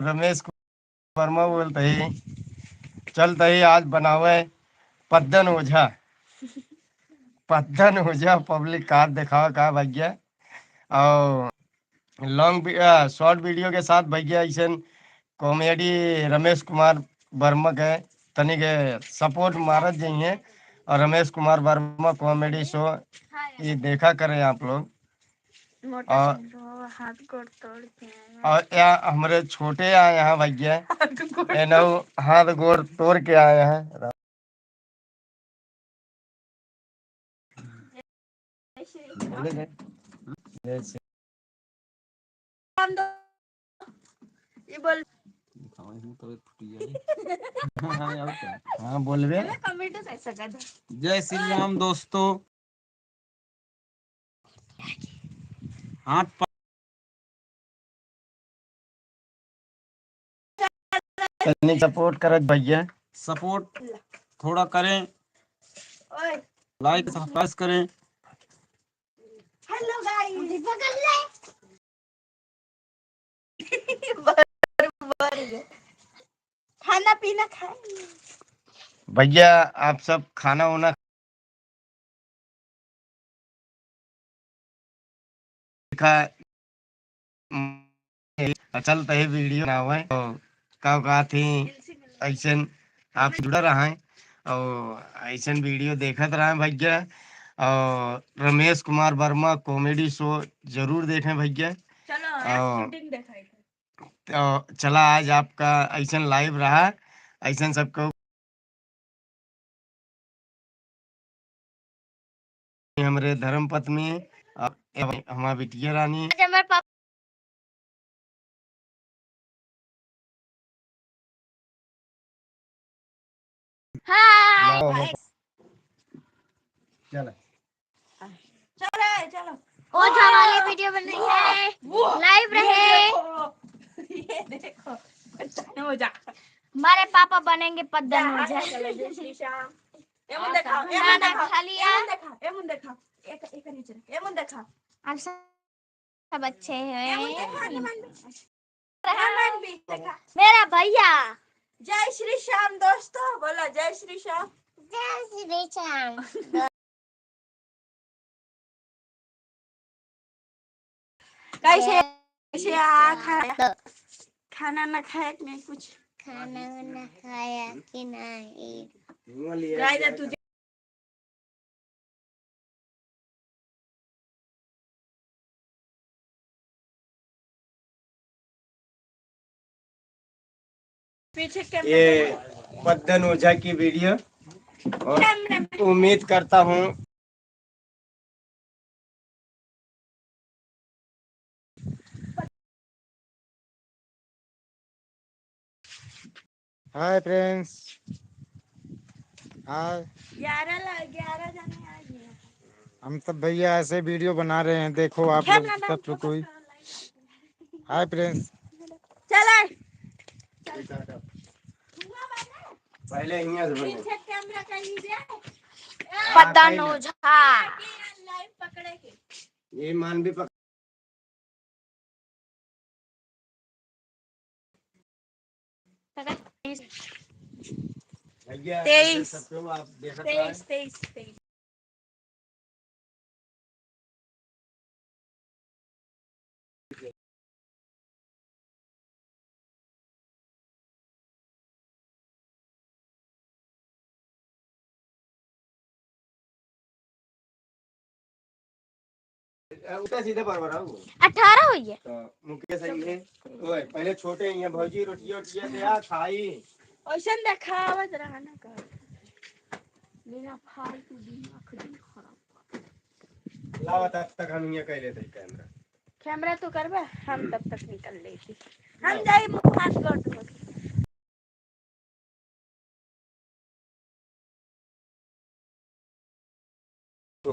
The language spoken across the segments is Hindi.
रमेश वर्मा बोलते ही चलते ही आज बनावे पद्दन ओझा। पद्दन ओझा पब्लिक कार दिखावा का भैया और शॉर्ट वीडियो के साथ भैया ऐसे कॉमेडी रमेश कुमार वर्मा के तनिक सपोर्ट मारत जाइए और रमेश कुमार वर्मा कॉमेडी शो ये देखा करें आप लोग। और हाथ गोड़ तोड़ के और या हमारे छोटे आए यहाँ भैया हाथ गोड़ तोड़ के आए हैं। ये बोल हाँ बोलबे जय श्री राम दोस्तों। हाथ सपोर्ट करत भैया सपोर्ट थोड़ा करें लाइक सब्सक्राइब करें। हेलो गाइस खाना पीना खाए भैया आप सब खाना वाना खा चलते ही वीडियो ना हुआ तो का थी ऐसे आप जुड़ा रहा है और ऐसे वीडियो देखते रहे भैया और रमेश कुमार वर्मा कॉमेडी शो जरूर देखें भैया। तो चला आज आपका ऐसा लाइव रहा ऐसा सबको हमारे धर्म पत्नी हमारी बिटिया रानी चलो चलो ओझा वाली वीडियो बन रही है लाइव रहे। ये देखो ओझा हमारे पापा बनेंगे पद्दन ओझा। एमन देखा खा लिया एमन देखा एक नीचे एमन देखा आप सब अच्छे हैं। मेरा भैया जय श्री श्याम दोस्तों बोलो जय श्री श्याम जय श्री श्याम। कैसे कैसे खाना ना खाया कि नहीं कुछ खाना ना खाया कि नहीं तुझे पीछे ये पद्दन ओझा की वीडियो और उम्मीद करता हूँ हाय फ्रेंड्स हाय 11 जाने आए हम सब भैया ऐसे वीडियो बना रहे हैं देखो आप लोग सब तो कोई हाय फ्रेंड्स चले पहले कैमरा कर लीजिए पद्दन ओझा ये मान भी भैया 23 उल्टा सीधे बराबर 18 हुई है तो मुकेश है ओए पहले छोटे हैं भौजी रोटियां रोटियां दे आ खाई ओसन देखावत रहना कर बिना फालतू दिमाग खराब लावा तब तक हम ये कह लेते कैमरा कैमरा तो करबे हम तब तक निकल लेती हम जाई मुख हाथ कर तो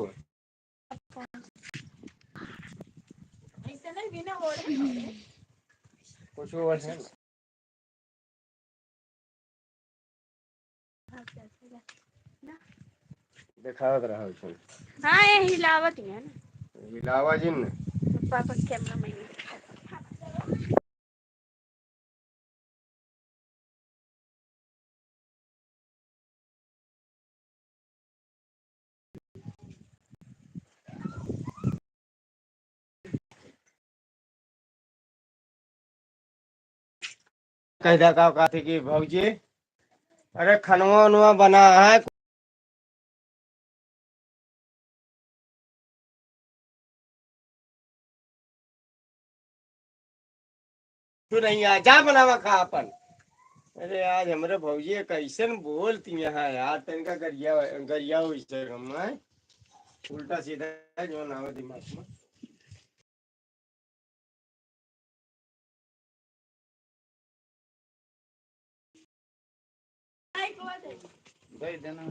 ऐसे नहीं बिना ओढ़े कुछ और है ना दिखावत रहा है हाँ ये हिलावत है ना हिलावा जिन पापा कैमरा में कह दिया का थी कि भौजी अरे खनवा उनवा बना है तू नहीं आ जा बनावा खा अपन। अरे आज हमारे भौजी कैसे बोलती है यार तनका गरिया गरिया वैसे हम उल्टा सीधा है जो ना हो दिमाग में। दे देना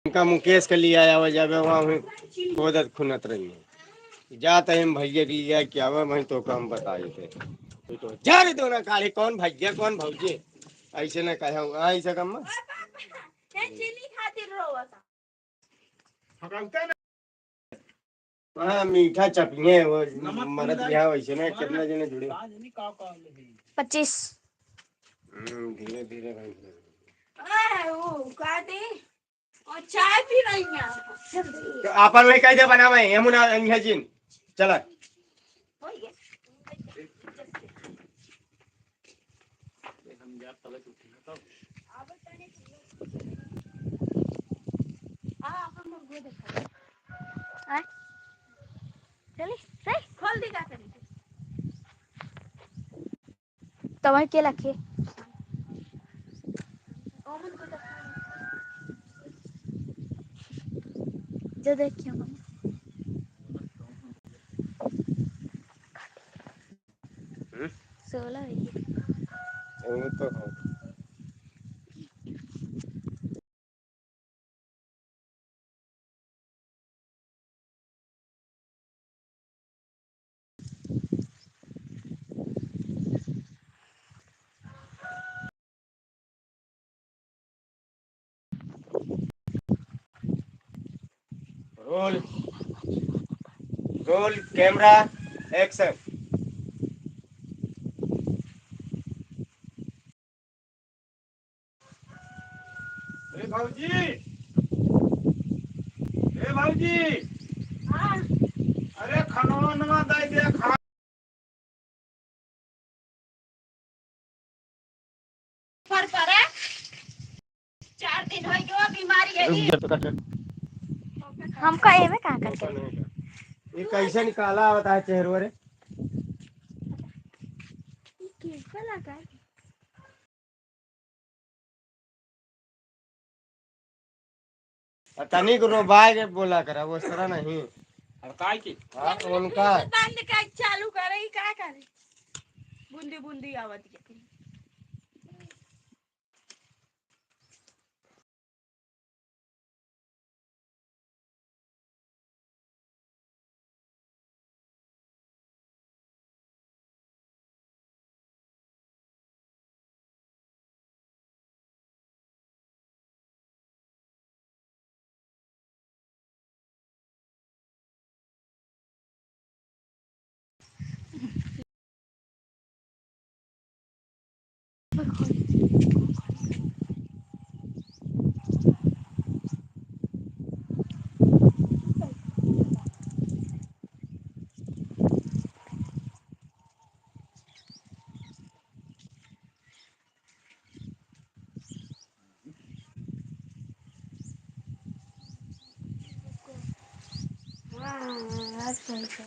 इनका मुकेश के लिए आया हुआ जब वहाँ मदद खुनत रही है जाते हम भैया के लिए क्या हुआ वही तो काम बताए थे तो जा रहे दो ना काली कौन भैया कौन भौजी ऐसे ना कहे ऐसा कम हाँ मीठा चटनी वो मरद यहाँ वैसे ना कितना जने जुड़े 25 धीरे धीरे भाई और चाय पी रही हैं तो आपन वही कह दे बनावे यमुना यहाँ जिन चला चली सही खोल दी का तवा के लखे जो देखियो मम्मा 16 है वो तो रोल रोल कैमरा एक्शन। ए भाऊजी ए भाऊजी हां अरे खाना नवा दे दे खा पर है 4 दिन हो गयो बीमारी है हमका एमे कहां करके ये कैसे निकाला होता है चेहरे रे कैसा लगा तनिक रोबाई के बोला करा वो तरह नहीं और काय की हां उनका बंद का चालू करे का करे बूंदी बूंदी आवत के हां आज कौन सा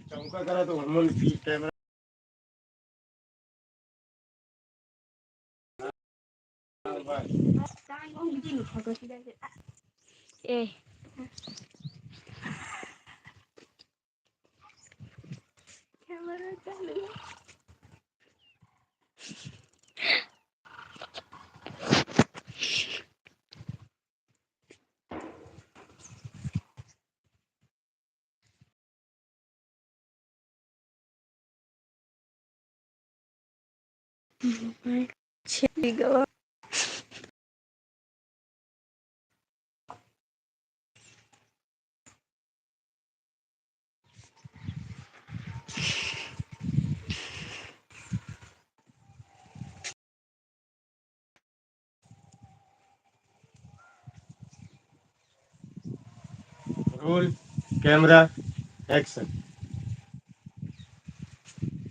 चमका करा तो हम कैमरा ए कैमरा चालू रोल कैमरा एक्शन।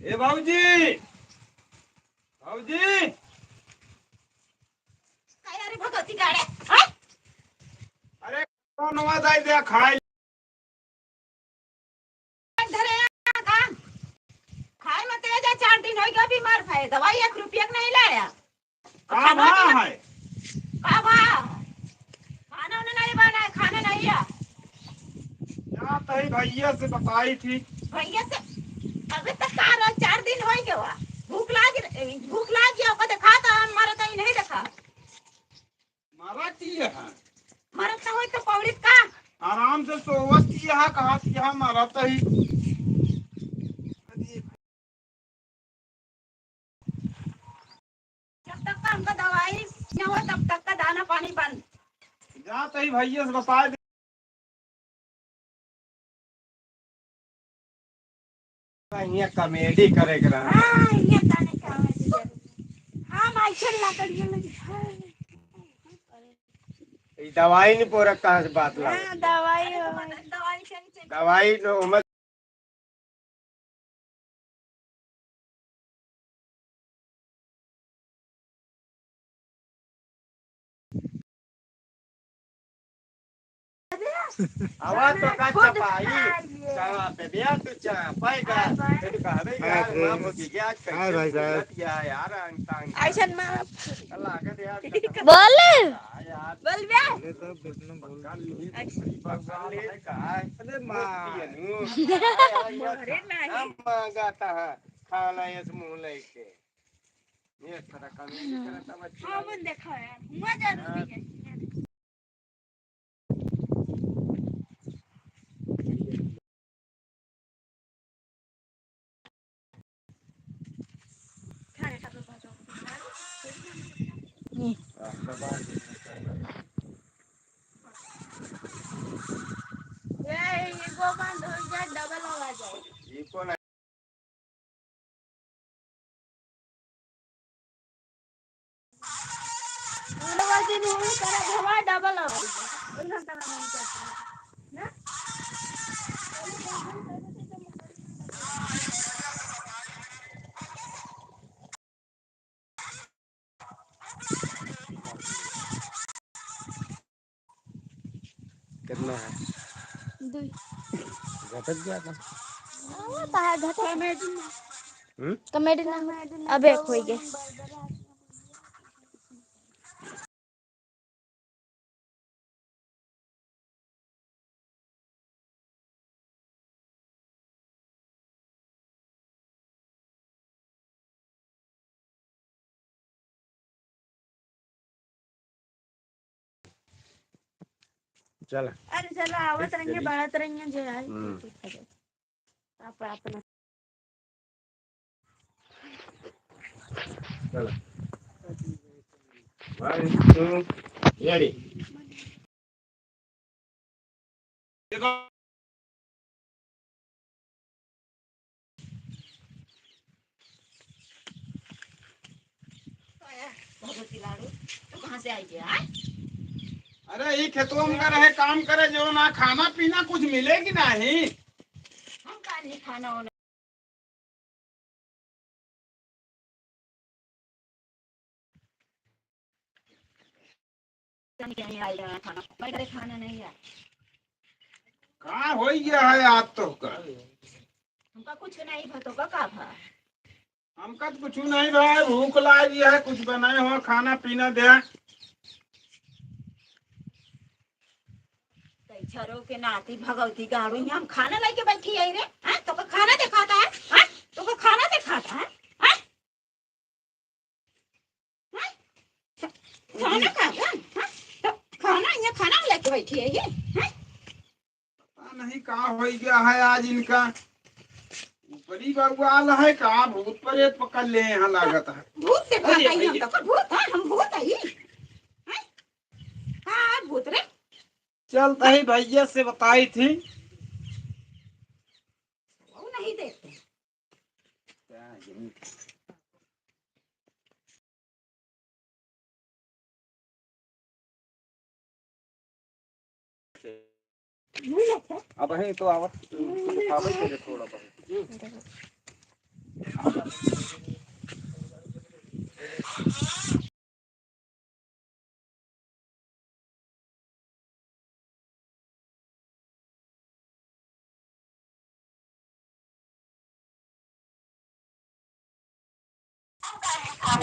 ए भाऊजी, भाऊजी, काय अरे भगवती गाड्या हा? अरे कौन आवाज आई दे खाई धरे काम खाए मत जा 4 दिन हो गया बीमार भाई दवाई 1 रुपया नहीं लाया का भा है? का भा खाना नहीं बना खाना नहीं है या तही भैया से बताई थी। भैया से अबे तक 4 दिन हो गया भूख लाग गया को देखा था हमारा तो नहीं देखा मारा की है मरत ना होई तो पौड़ी का आराम से सोवत की है कहा की है मारा तही जब तक का हमका दवाई न हो तब तक का दाना पानी बंद जा तही भैया से बता दे। यहाँ कॉमेडी करे के रहा हां ये दाने का हां माई चल ला कर ये दवाई नहीं पोरक कहाँ से बात ला हां दवाई से दवाई तो उमर आवाज तो का चपाई चावा पे बिया तू चा पाएगा तेरे का हवे यार मां मोती क्या हाय भाई साहब। यार अंतांग ऐसा मां अल्लाह के यार बोल यार बोल बे ये तो बिल्कुल बोल भगवान ले का अरे मां अरे नहीं हम गाता है खाना इस मुंह लेके ये तरह कमी करता बच्चा हां वो देखो यार हुआ जरूरी है ये गो बंद हो जाए डबल आवाज आए ये कौन है आवाज नहीं करा हवा डबल आवाज उन घंटा में नहीं करता ना कितना है दुई घटक गया था होता है घटा कॉमेडी ना अब एक हो गया चल अरे चलो आवत रहेंगे बढ़त रहेंगे जो है आप अपना चल 1 2 रेडी देखो भगवती लाडू तो कहां से आई है अरे ये खेतों में रहे काम करे जो ना खाना पीना कुछ मिलेगी नहीं। हम का नहीं खाना होना नहीं आई रहा खाना मेरे खाना नहीं है कहाँ हो गया है आज तो का हमका कुछ नहीं भतो का भा हमका तो कुछ नहीं भाई भूख लगी है कुछ बनाए हो खाना पीना दे। छरो के नाती भगवती गाड़ू हम खाना लेके बैठी है रे हैं तो का खाना दिखाता है हैं तो का खाना दिखाता है हैं खाना खाता है तो खाना ये खाना लेके बैठी है ये हैं पता नहीं कहाँ हो गया है आज इनका बड़ी बवाल है का भूत प्रेत पकड़ ले यहाँ लागत है। भूत से भागा ही हम तो भूत है हम भूत है हाँ भूत रे चल तही भैया से बताई थी। वो नहीं देखते अब है तो आवत दिखावे के लिए थोड़ा बहुत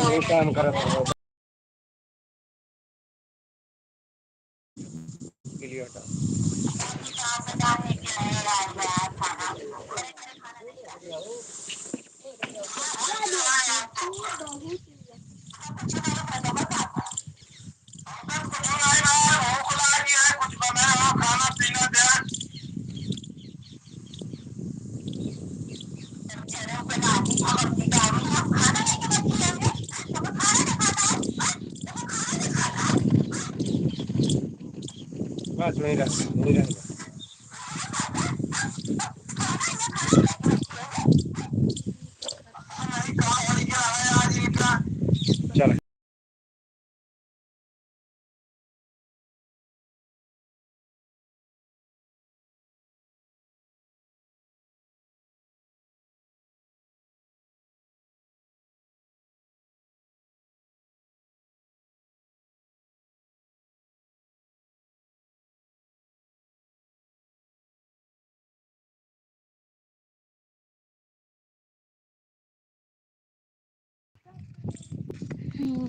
ये काम करत है क्लियर था। बस वही रहेगा। चल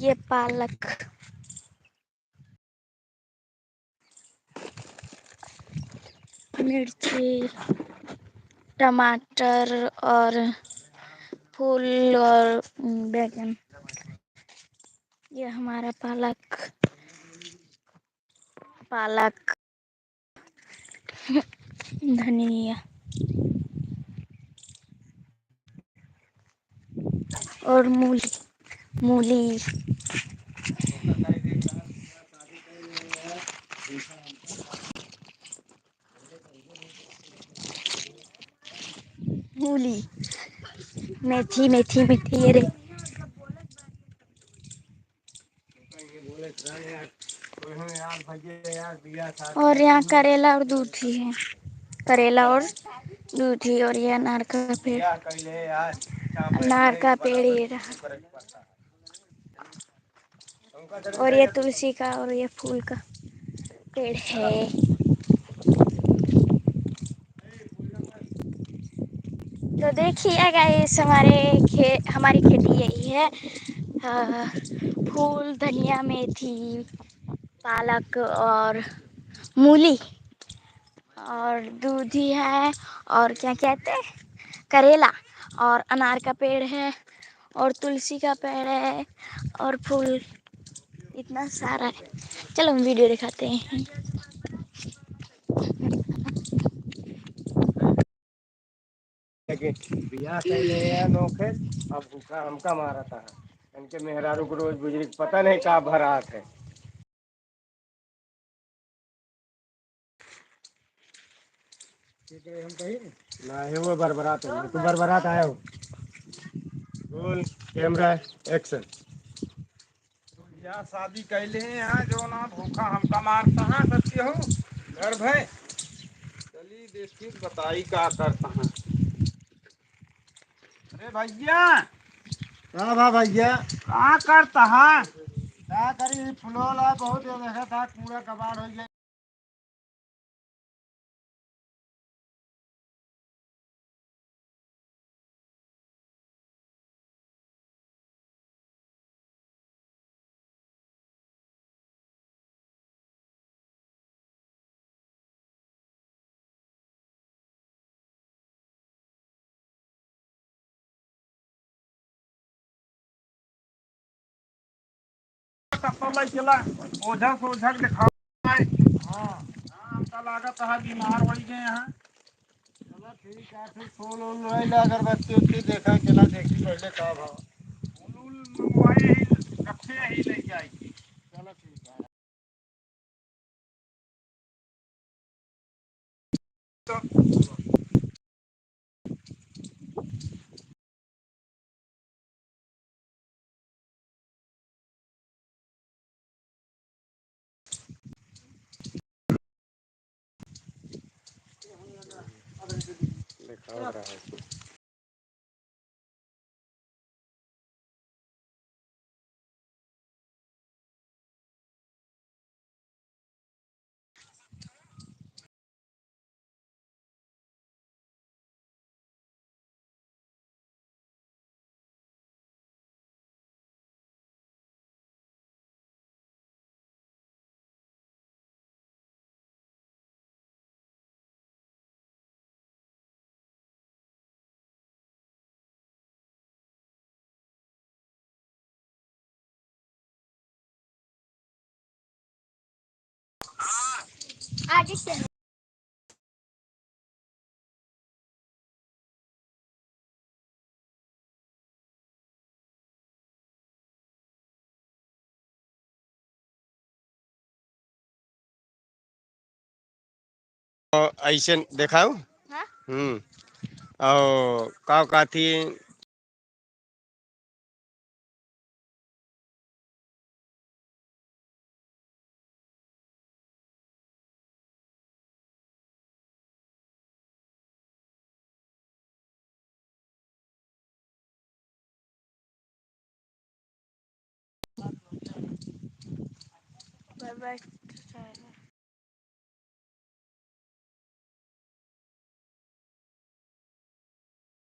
ये पालक मिर्ची टमाटर और फूल और बैगन। ये हमारा पालक पालक धनिया और मूली मूली मूली मेथी मेथी मेथी ये रे। और यहाँ करेला और दूधी है। करेला और दूधी और ये अनार का पेड़। अनार का पेड़ ये रहा और ये तुलसी का और ये फूल का पेड़ है। तो देखिए गाइस हमारी खेती यही है। फूल धनिया मेथी पालक और मूली और दूधी है और क्या कहते हैं करेला और अनार का पेड़ है और तुलसी का पेड़ है और फूल इतना सारा है। चलो हम वीडियो दिखाते हैं। बियाह कैले नौखे अब भूखा हमका मारा था इनके मेहरारू को रोज गुजरी पता नहीं का भरात है। हम कहीं ना है वो बरबरात है तू बरबरात आया हो। Roll camera action. या शादी कैले हैं यहाँ जो ना भूखा हमका मारता है सत्य हो घर भाई चलिए देखिए बताई का करता है। अरे भैया हाँ भा भैया कहाँ करता है। क्या करी फुलौला बहुत देखा था कूड़ा कबाड़ हो गया। चला ओझा सोझा दिखा। हाँ हमका लागत है बीमार हो गए हैं। ठीक है फिर फूल उल नहीं ला अगरबत्ती उत्ती देखा चला देखी पहले का भाव। फूल उल मंगवाए ही रखे ही ले जाएगी। चलो ठीक है। तो दिखाओ रहा है। आगे चलो। और ऐसे दिखाओ। हाँ? और का थी। बस